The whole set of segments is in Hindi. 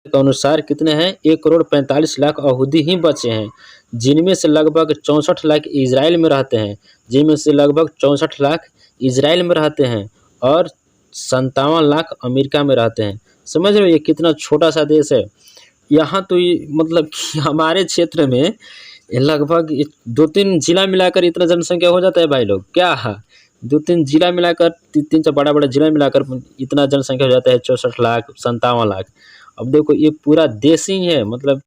के अनुसार कितने हैं, 1,45,00,000 यहूदी ही बचे हैं, जिनमें से लगभग 64 लाख इजराइल में रहते हैं, जिनमें से लगभग 64 लाख इजराइल में रहते हैं और 57 लाख अमेरिका में रहते हैं। समझ रहे हो ये कितना छोटा सा देश है। यहाँ तो ये मतलब कि हमारे क्षेत्र में ये लगभग 2-3 जिला मिलाकर इतना जनसंख्या हो जाता है भाई लोग, क्या 2-3 जिला मिलाकर, 3 से बड़ा बड़ा जिला मिलाकर इतना जनसंख्या हो जाता है, 64 लाख 57 लाख। अब देखो ये पूरा देश ही है मतलब।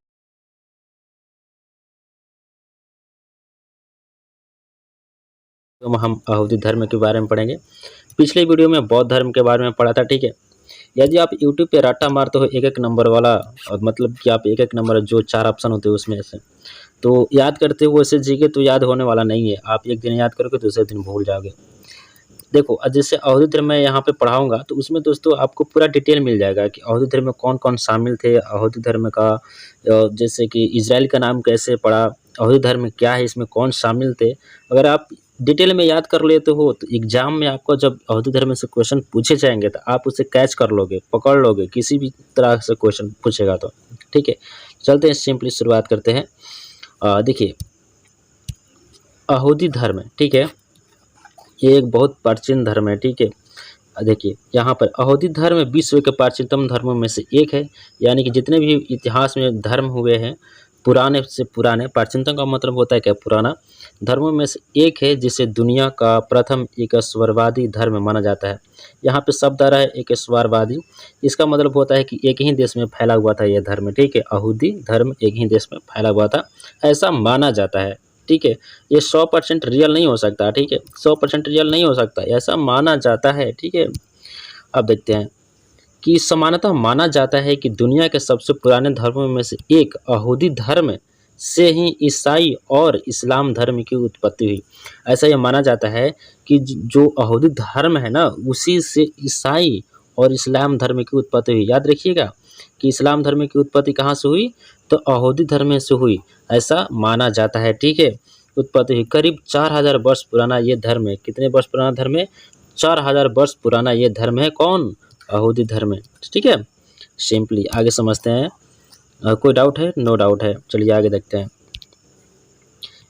तो हम यहूदी धर्म के बारे में पढ़ेंगे। पिछले वीडियो में बौद्ध धर्म के बारे में पढ़ा था, ठीक है। यदि आप यूट्यूब पे रट्टा मारते हो एक एक नंबर वाला, और मतलब कि आप एक एक नंबर जो 4 ऑप्शन होते हैं उसमें से तो याद करते हो वैसे जीके तो याद होने वाला नहीं है। आप एक दिन याद करोगे दूसरे दिन भूल जाओगे। देखो जैसे यहूदी धर्म मैं यहाँ पे पढ़ाऊँगा तो उसमें दोस्तों आपको पूरा डिटेल मिल जाएगा कि यहूदी धर्म में कौन-कौन शामिल थे, यहूदी धर्म का जैसे कि इज़राइल का नाम कैसे पड़ा, यहूदी धर्म क्या है, इसमें कौन शामिल थे। अगर आप डिटेल में याद कर लेते हो तो एग्ज़ाम में आपको जब यहूदी धर्म से क्वेश्चन पूछे जाएँगे तो आप उसे कैच कर लोगे, पकड़ लोगे, किसी भी तरह से क्वेश्चन पूछेगा तो, ठीक है। चलते हैं सिंपली शुरुआत करते हैं। देखिए यहूदी धर्म, ठीक है, ये एक बहुत प्राचीन धर्म है, ठीक है। देखिए यहाँ पर यहूदी धर्म विश्व के प्राचीनतम धर्मों में से एक है, यानी कि जितने भी इतिहास में धर्म हुए हैं, पुराने से पुराने, प्राचीनतम का मतलब होता है क्या, पुराना, धर्मों में से एक है जिसे दुनिया का प्रथम एकस्वरवादी धर्म माना जाता है। यहाँ पे शब्द आ रहा है एकस्वरवादी, इसका मतलब होता है कि एक ही देश में फैला हुआ था यह धर्म, ठीक है। यहूदी धर्म एक ही देश में फैला हुआ था, ऐसा माना जाता है, ठीक है। ये 100% रियल नहीं हो सकता, ठीक है, 100% रियल नहीं हो सकता, ऐसा माना जाता है, ठीक है। अब देखते हैं कि सामान्यतः माना जाता है कि दुनिया के सबसे पुराने धर्मों में से एक यहूदी धर्म से ही ईसाई और इस्लाम धर्म की उत्पत्ति हुई। ऐसा ये माना जाता है कि जो यहूदी धर्म है ना, उसी से ईसाई और इस्लाम धर्म की उत्पत्ति हुई। याद रखिएगा कि इस्लाम धर्म की उत्पत्ति कहाँ से हुई, तो यहूदी धर्म से हुई, ऐसा माना जाता है, ठीक है। उत्पत्ति हुई करीब 4000 वर्ष पुराना ये धर्म है। कितने वर्ष पुराना धर्म है, 4000 वर्ष पुराना ये धर्म है, कौन, यहूदी धर्म है, ठीक है। सिंपली आगे समझते हैं। कोई डाउट है, नो डाउट है, चलिए आगे देखते हैं।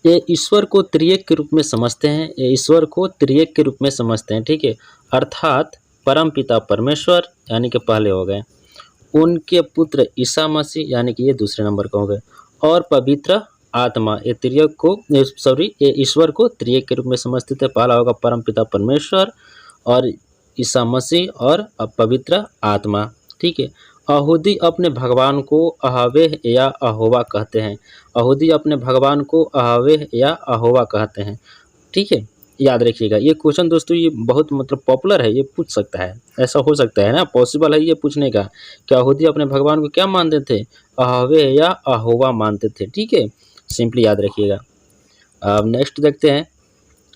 ये ईश्वर को त्रिएक के रूप में समझते हैं, ये ईश्वर को त्रिएक के रूप में समझते हैं, ठीक है। अर्थात परम पिता परमेश्वर यानी कि पहले हो गए, उनके पुत्र ईसा मसीह यानी कि ये दूसरे नंबर का हो गए, और पवित्र आत्मा, ये त्रिएक को ये ईश्वर को त्रिएक के रूप में समझते थे। पहला होगा परम पिता परमेश्वर और ईसा मसीह और पवित्र आत्मा, ठीक है। यहूदी अपने भगवान को अहवे या अहोवा कहते हैं। यहूदी अपने भगवान को अहवे या अहोवा कहते हैं, ठीक है। याद रखिएगा ये क्वेश्चन दोस्तों, ये बहुत मतलब पॉपुलर है, ये पूछ सकता है, ऐसा हो सकता है ना, पॉसिबल है ये पूछने का कि यहूदी अपने भगवान को क्या मानते थे, अहवे या अहोवा मानते थे, ठीक है। सिंपली याद रखिएगा। अब नेक्स्ट देखते हैं।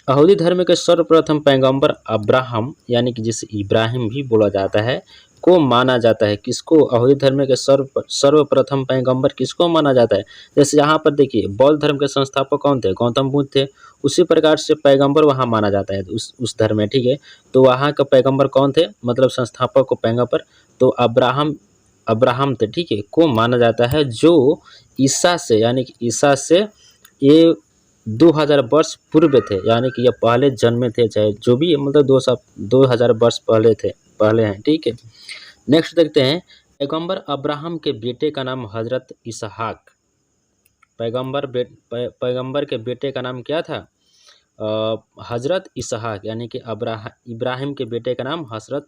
यहूदी धर्म के सर्वप्रथम पैगंबर अब्राहम यानी कि जिसे इब्राहिम भी बोला जाता है को माना जाता है। किसको, यहूदी धर्म के सर्वप्रथम पैगंबर किसको माना जाता है। जैसे यहाँ पर देखिए बौद्ध धर्म के संस्थापक कौन थे, गौतम बुद्ध थे, उसी प्रकार से पैगंबर वहाँ माना जाता है उस धर्म में, ठीक है। तो वहाँ का पैगंबर कौन थे, मतलब संस्थापक को पैगंबर, तो अब्राहम थे, ठीक है, को माना जाता है, जो ईसा से यानी कि ईसा से ये 2000 वर्ष पूर्व थे, यानी कि ये पहले जन्मे थे, चाहे जो भी मतलब 2000 वर्ष पहले हैं, ठीक है। नेक्स्ट देखते हैं। पैगंबर अब्राहम के बेटे का नाम हजरत इसहाक, पैगंबर के बेटे का नाम क्या था, हजरत इसहाक, यानी कि इब्राहिम के बेटे का नाम हजरत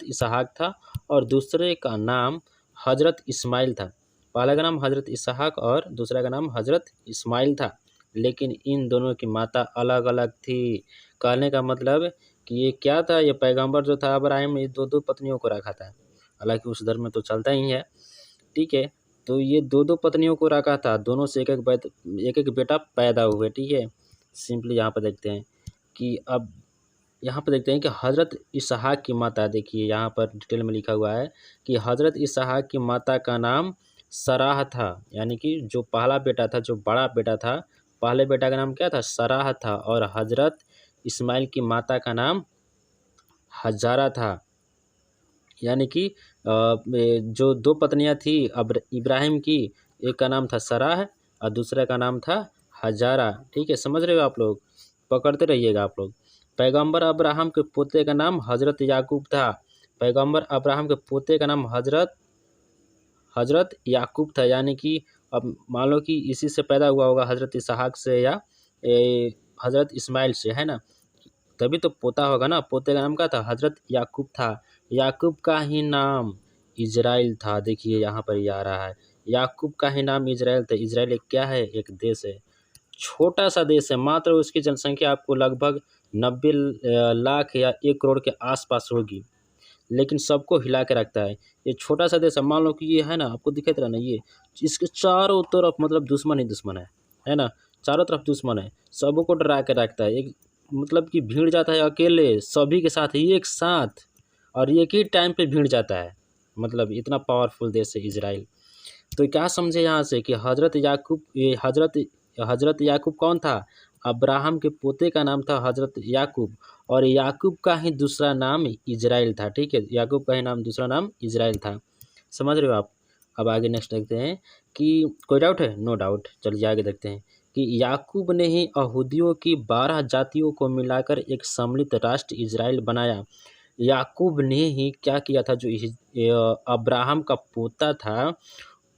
इसहाक था, और दूसरे का नाम हजरत इस्माइल था। पहला का नाम हजरत इसहाक और दूसरा का नाम हजरत इस्माइल था, लेकिन इन दोनों की माता अलग अलग थी। कहने का मतलब कि ये क्या था, ये पैगंबर जो था अब्राहिम ने 2-2 पत्नियों को रखा था, हालांकि उस धर्म में तो चलता ही है, ठीक है। तो ये 2-2 पत्नियों को रखा था, दोनों से एक एक बेटा पैदा हुए, ठीक है। सिंपली यहाँ पर देखते हैं कि अब यहाँ पर देखते हैं कि हजरत इसहाक की माता, देखिए यहाँ पर डिटेल में लिखा हुआ है कि हजरत इसहाक की माता का नाम सराह था, यानी कि जो पहला बेटा था, जो बड़ा बेटा था, पहले बेटा का नाम क्या था, सराह था, और हजरत इस्माइल की माता का नाम हजारा था, यानी कि जो दो पत्नियां थी इब्राहिम की, एक का नाम था सराह और दूसरे का नाम था हजारा। ठीक है, समझ रहे हो आप लोग, पकड़ते रहिएगा आप लोग। पैगंबर अब्राहम के पोते का नाम हजरत याकूब था। पैगंबर अब्राहम के पोते का नाम हजरत याकूब था, यानी कि अब मान लो कि इसी से पैदा हुआ होगा, हजरत इसहाक से या हजरत इस्माइल से, है ना, तभी तो पोता होगा ना। पोते का नाम क्या था? हजरत याकूब था। याकूब का ही नाम इजराइल था। देखिए यहाँ पर ये आ रहा है, याकूब का ही नाम इजराइल था। इजराइल एक क्या है? एक देश है, छोटा सा देश है, मात्र उसकी जनसंख्या आपको लगभग 90 लाख या 1 करोड़ के आसपास होगी, लेकिन सबको हिला के रखता है। ये छोटा सा देश है, मान लो कि ये है ना, आपको दिखाई दे रहा ना, ये इसके चारों तरफ मतलब दुश्मन ही दुश्मन है ना, चारों तरफ दुश्मन है, सबको डरा के रखता है। एक मतलब कि भीड़ जाता है अकेले सभी के साथ एक साथ, और एक ही टाइम पे भीड़ जाता है, मतलब इतना पावरफुल देश है इजराइल। तो क्या समझे यहाँ से कि हजरत याकूब, ये हजरत याकूब कौन था? अब्राहम के पोते का नाम था हजरत याकूब, और याकूब का ही दूसरा नाम इजराइल था। ठीक है, याकूब का ही नाम दूसरा नाम इजराइल था। समझ रहे हो आप? अब आगे नेक्स्ट देखते हैं कि कोई डाउट है? No doubt. चलिए आगे देखते हैं कि याकूब ने ही यहूदियों की 12 जातियों को मिलाकर एक सम्मिलित राष्ट्र इजराइल बनाया। याकूब ने ही क्या किया था? जो अब्राहम का पोता था,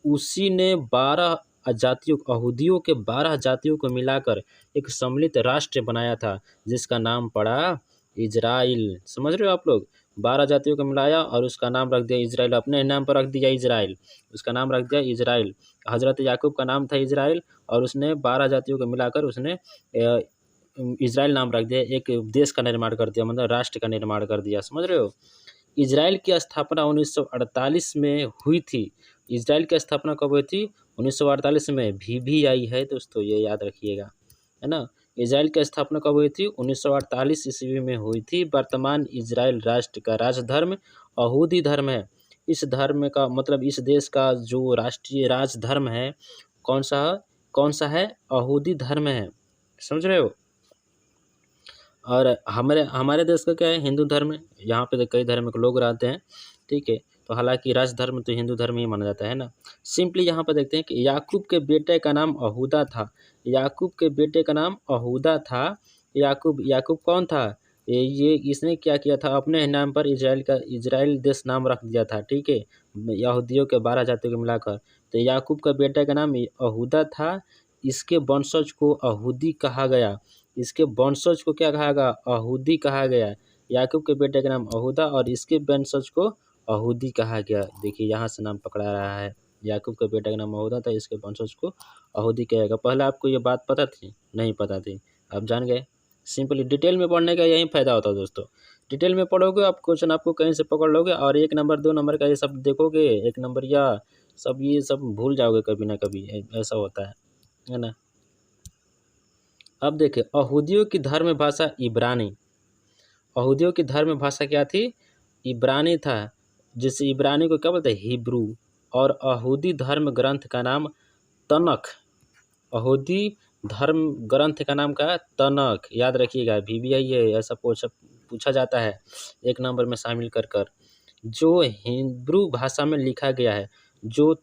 उसी ने 12 जातियों, यहूदियों के 12 जातियों को मिलाकर एक सम्मिलित राष्ट्र बनाया था, जिसका नाम पड़ा इजराइल। समझ रहे हो आप लोग? 12 जातियों को मिलाया और उसका नाम रख दिया इजराइल, अपने नाम पर रख दिया इजराइल, उसका नाम रख दिया इजराइल। हजरत याकूब का नाम था इजराइल, और उसने 12 जातियों को मिलाकर उसने इजराइल नाम रख दिया, एक देश का निर्माण कर दिया, मतलब राष्ट्र का निर्माण कर दिया। समझ रहे हो? इजराइल की स्थापना 1948 में हुई थी। इजराइल की स्थापना कब हुई थी? 1948 में। भी आई है दोस्तों, ये याद रखिएगा, है ना। इजराइल की स्थापना कब हुई थी? 1948 ईस्वी में हुई थी। वर्तमान इजराइल राष्ट्र का राजधर्म यहूदी धर्म है। इस धर्म का मतलब इस देश का जो राष्ट्रीय राजधर्म है, कौन सा कौन सा है? यहूदी धर्म है। समझ रहे हो? और हमारे हमारे देश का क्या है? हिंदू धर्म है। यहाँ पे तो कई धर्म के लोग रहते हैं, ठीक है, तो हालांकि राज धर्म तो हिंदू धर्म ही माना जाता है ना। सिंपली यहाँ पर देखते हैं कि याकूब के बेटे का नाम यहूदा था। याकूब के बेटे का नाम यहूदा था। याकूब याकूब कौन था? ये इसने क्या किया था? अपने नाम पर इजराइल देश नाम रख दिया था। ठीक है, यहूदियों के 12 जातियों को मिलाकर। तो याकूब का बेटे का नाम यहूदा था। इसके वंशज को यहूदी कहा गया। इसके वंशज को क्या कहा गया? यहूदी कहा गया। याकूब के बेटे का नाम यहूदा और इसके वंशज को यहूदी कहा गया। देखिए यहाँ से नाम पकड़ा रहा है, याकूब के बेटे का नाम यहूदा था, इसके वंशज को यहूदी कहेगा। पहले आपको ये बात पता थी? नहीं पता थी, आप जान गए। सिंपली डिटेल में पढ़ने का यही फायदा होता है दोस्तों। डिटेल में पढ़ोगे आप, क्वेश्चन आपको कहीं से पकड़ लोगे, और 1 नंबर 2 नंबर का ये सब देखोगे, 1 नंबर या सब, ये सब भूल जाओगे कभी ना कभी, ऐसा होता है ना। अब देखिए, यहूदियों की धर्म भाषा इब्रानी। यहूदियों की धर्म भाषा क्या थी? इब्रानी था, जिसे इब्रानी को क्या बोलते हैं? हिब्रू। और यहूदी धर्म ग्रंथ का नाम तनख। यहूदी धर्म ग्रंथ का नाम क्या है? तनख। याद रखिएगा, VBI है, ऐसा पूछा जाता है 1 नंबर में शामिल कर जो हिब्रू भाषा में लिखा गया है। जो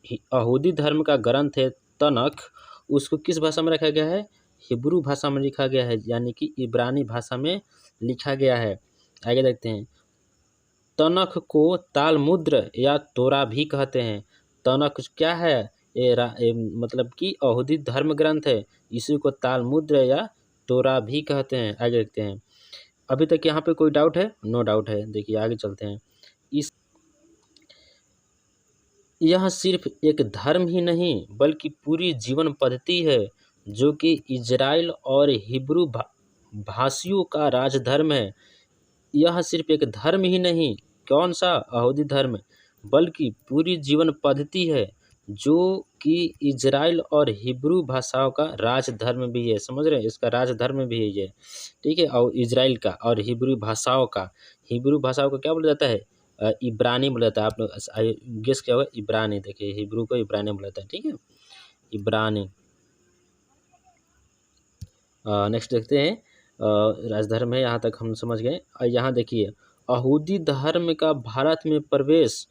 यहूदी धर्म का ग्रंथ है तनख, उसको किस भाषा में रखा गया है? हिब्रू भाषा में लिखा गया है, यानी कि इब्रानी भाषा में लिखा गया है। आगे देखते हैं, तनख को तालमुद्र या तोरा भी कहते हैं। तनख क्या है? मतलब कि यहूदी धर्म ग्रंथ है, इसी को तालमुद्र या तोरा भी कहते हैं। आगे देखते हैं, अभी तक यहाँ पे कोई डाउट है? नो डाउट है। देखिए आगे चलते हैं। यह सिर्फ एक धर्म ही नहीं बल्कि पूरी जीवन पद्धति है, जो कि इजराइल और हिब्रू भाषियों का राजधर्म है। यह सिर्फ एक धर्म ही नहीं, कौन सा? यहूदी धर्म, बल्कि पूरी जीवन पद्धति है, जो कि इजराइल और हिब्रू भाषाओं का राजधर्म भी है। समझ रहे हैं? इसका राजधर्म भी है ये, ठीक है। और इजराइल का और हिब्रू भाषाओं का, हिब्रू भाषाओं को क्या बोला जाता है? इब्रानी बोला जाता है। आप लोग गेस क्या होगा? इब्रानी। देखिए हिब्रू को इब्रानी बोला जाता है, ठीक है, इब्रानी। नेक्स्ट देखते हैं, राजधर्म है, यहाँ तक हम समझ गए। यहाँ देखिए, यहूदी धर्म का भारत में प्रवेश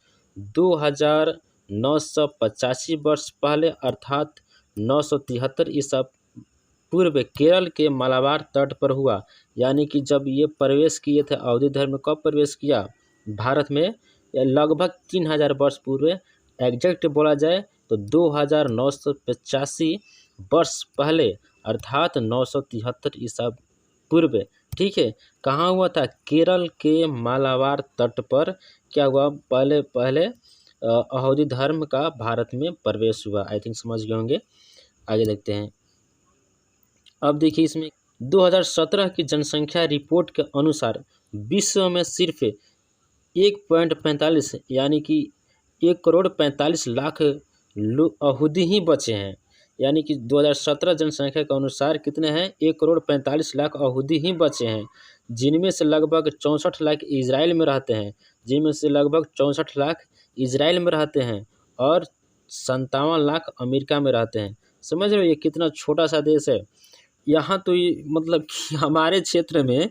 2985 वर्ष पहले अर्थात 973 ईसा पूर्व केरल के मालाबार तट पर हुआ। यानी कि जब ये प्रवेश किए थे यहूदी धर्म में, कब प्रवेश किया भारत में, लगभग 3000 वर्ष पूर्व, एग्जैक्ट बोला जाए तो 2985 वर्ष पहले अर्थात 973 ईसा पूर्व। ठीक है, कहाँ हुआ था? केरल के मालाबार तट पर क्या हुआ? पहले यहूदी धर्म का भारत में प्रवेश हुआ। आई थिंक समझ गए होंगे। आगे देखते हैं। अब देखिए इसमें 2017 की जनसंख्या रिपोर्ट के अनुसार विश्व में सिर्फ 1.45 यानी कि 1,45,00,000 यहूदी ही बचे हैं। यानी कि 2017 जनसंख्या के अनुसार कितने हैं? 1,45,00,000 यहूदी ही बचे हैं, जिनमें से लगभग 64 लाख इजराइल में रहते हैं, और 57 लाख अमेरिका में रहते हैं। समझ रहे हो ये कितना छोटा सा देश है। यहाँ तो ये मतलब कि हमारे क्षेत्र में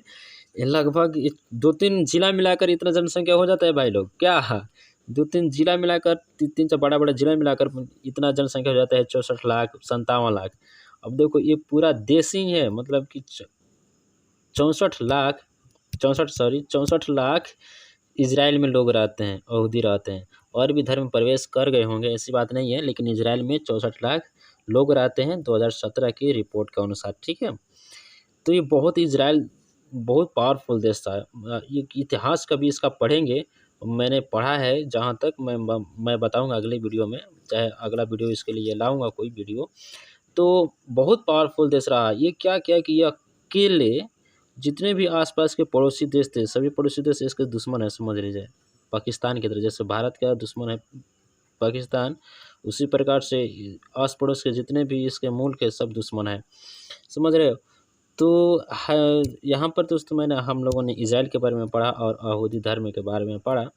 लगभग 2-3 जिला मिलाकर इतना जनसंख्या हो जाता है भाई लोग। क्या 2-3 जिला मिलाकर, 3 से बड़ा जिला मिलाकर इतना जनसंख्या हो जाता है, 64 लाख 57 लाख। अब देखो ये पूरा देश ही है, मतलब कि 64 लाख इजराइल में लोग रहते हैं, यहूदी रहते हैं। और भी धर्म प्रवेश कर गए होंगे, ऐसी बात नहीं है, लेकिन इजराइल में 64 लाख लोग रहते हैं 2017 की रिपोर्ट के अनुसार। ठीक है, तो ये इजराइल बहुत पावरफुल देश था। ये इतिहास कभी इसका पढ़ेंगे, मैंने पढ़ा है जहाँ तक, मैं बताऊंगा अगले वीडियो में, चाहे अगला वीडियो इसके लिए लाऊंगा कोई वीडियो। तो बहुत पावरफुल देश रहा। ये क्या किया कि ये अकेले जितने भी आसपास के पड़ोसी देश थे, सभी पड़ोसी देश इसके दुश्मन है, समझ लीजिए। पाकिस्तान की तरह, जैसे भारत का दुश्मन है पाकिस्तान, उसी प्रकार से आस पड़ोस के जितने भी इसके मुल्क है सब दुश्मन है, समझ रहे हो। तो यहाँ पर दोस्तों हम लोगों ने इजराइल के बारे में पढ़ा और यहूदी धर्म के बारे में पढ़ा।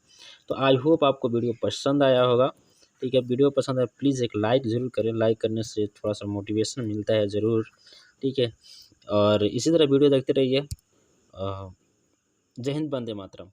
तो आई होप आपको वीडियो पसंद आया होगा। ठीक है, वीडियो पसंद आया प्लीज़ एक लाइक ज़रूर करें, लाइक करने से थोड़ा सा मोटिवेशन मिलता है ज़रूर। ठीक है, और इसी तरह वीडियो देखते रहिए। जय हिंद, वंदे मातरम।